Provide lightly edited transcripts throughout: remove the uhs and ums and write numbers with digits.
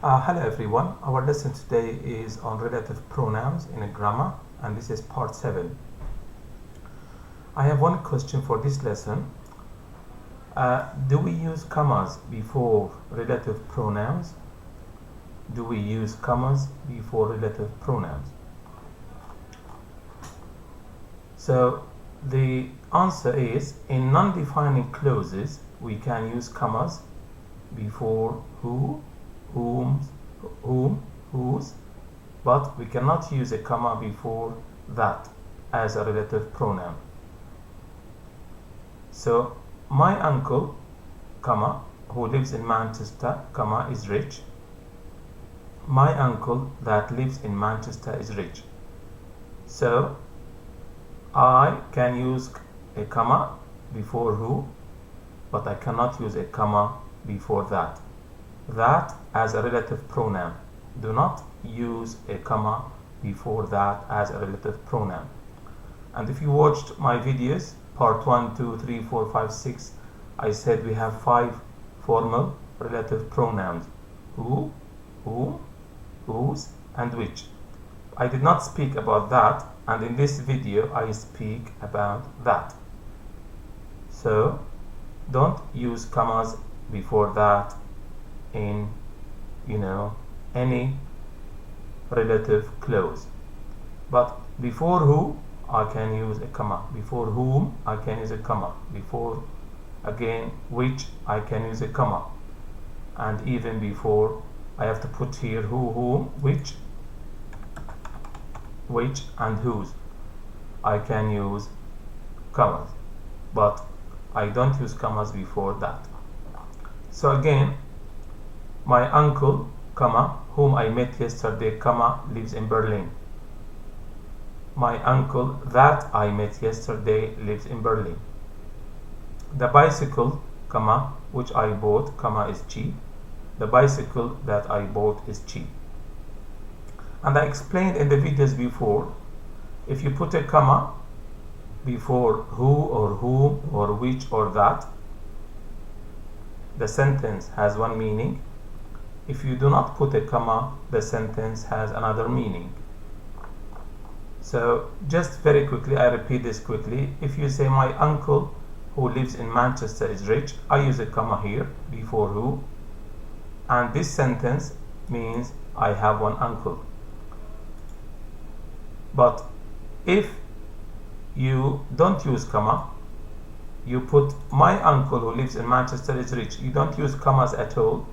Hello everyone, our lesson today is on relative pronouns in a grammar, and this is part 7. I have one question for this lesson. Do we use commas before relative pronouns? Do we use commas before relative pronouns? So the answer is, in non-defining clauses we can use commas before who, whom, whose, but we cannot use a comma before that as a relative pronoun. So my uncle, comma, who lives in Manchester, comma, is rich. My uncle that lives in Manchester is rich. So I can use a comma before who, but I cannot use a comma before that. That as a relative pronoun. Do not use a comma before that as a relative pronoun. And if you watched my videos, part 1, 2, 3, 4, 5, 6, I said we have 5 formal relative pronouns: who, whom, whose, and which. I did not speak about that, and in this video I speak about that. So don't use commas before that in any relative clause. But before who I can use a comma, before whom I can use a comma, before again which I can use a comma, and even before I have to put here who, whom, which, and whose. I can use commas, but I don't use commas before that. So again, my uncle, comma, whom I met yesterday, comma, lives in Berlin. My uncle that I met yesterday lives in Berlin. The bicycle, comma, which I bought, comma, is cheap. The bicycle that I bought is cheap. And I explained in the videos before, if you put a comma before who or whom or which or that, the sentence has one meaning. If you do not put a comma, the sentence has another meaning. So just very quickly, I repeat this quickly. If you say my uncle who lives in Manchester is rich, I use a comma here before who, and this sentence means I have one uncle. But if you don't use comma, you put my uncle who lives in Manchester is rich, you don't use commas at all,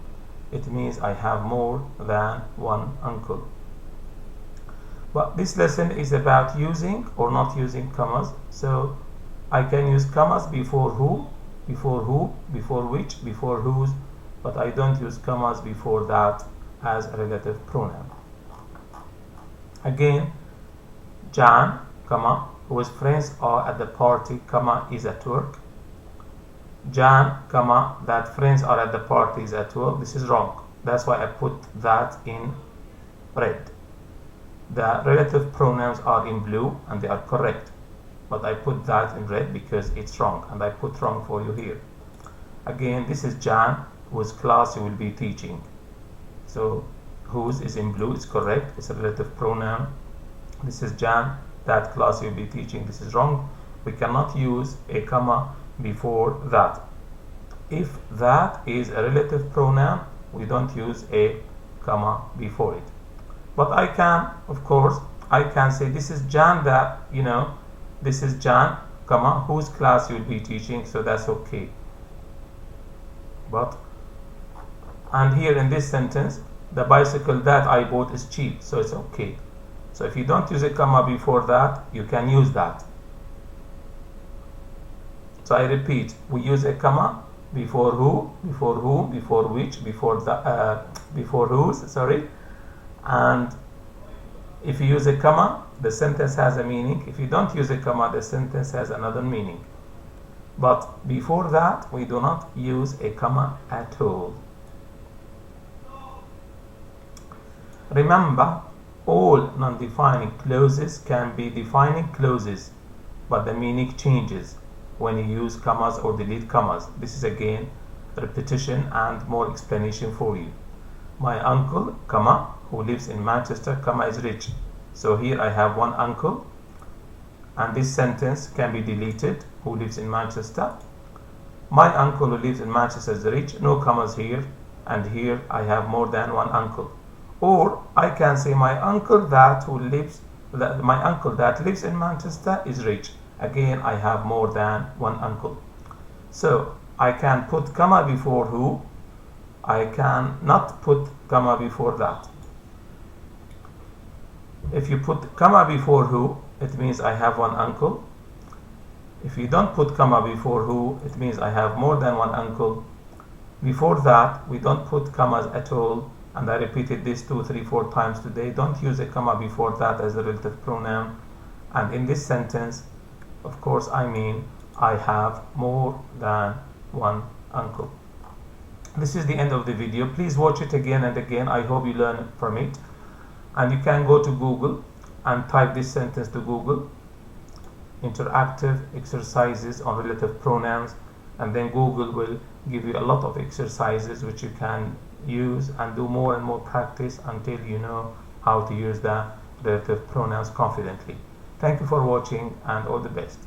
it means I have more than one uncle. But this lesson is about using or not using commas. So I can use commas before who, before which, before whose, but I don't use commas before that as a relative pronoun. Again, Jan, comma, whose friends are at the party, comma, is at work. Jan, comma, that friends are at the party is at work. This is wrong. That's why I put that in red. The relative pronouns are in blue and they are correct, but I put that in red because it's wrong, and I put wrong for you here. Again, this is Jan, whose class you will be teaching. So whose is in blue, it's correct, it's a relative pronoun. This is Jan, that class you'll be teaching. This is wrong. We cannot use a comma before that. If that is a relative pronoun, we don't use a comma before it. But I can, of course, I can say this is Jan that, this is Jan, comma, whose class you'll be teaching, so that's okay. And here in this sentence, the bicycle that I bought is cheap, so it's okay. So if you don't use a comma before that, you can use that. So I repeat, we use a comma before who, before whom, before which, before whose, and if you use a comma, the sentence has a meaning. If you don't use a comma, the sentence has another meaning. But before that, we do not use a comma at all. Remember, all non-defining clauses can be defining clauses, but the meaning changes when you use commas or delete commas. This is again repetition and more explanation for you. My uncle, comma, who lives in Manchester, comma, is rich. So here I have one uncle, and this sentence can be deleted, who lives in Manchester. My uncle who lives in Manchester is rich, no commas here, and here I have more than one uncle. Or I can say my uncle that lives in Manchester is rich. Again, I have more than one uncle. So I can put comma before who, I can not put comma before that. If you put comma before who, it means I have one uncle. If you don't put comma before who, it means I have more than one uncle. Before that, we don't put commas at all, and I repeated this 2, 3, 4 times today. Don't use a comma before that as a relative pronoun. And in this sentence, of course, I mean I have more than one uncle. This is the end of the video. Please watch it again and again. I hope you learn from it. And you can go to Google and type this sentence to Google, interactive exercises on relative pronouns, and then Google will give you a lot of exercises which you can use and do more and more practice until you know how to use the relative pronouns confidently. Thank you for watching, and all the best.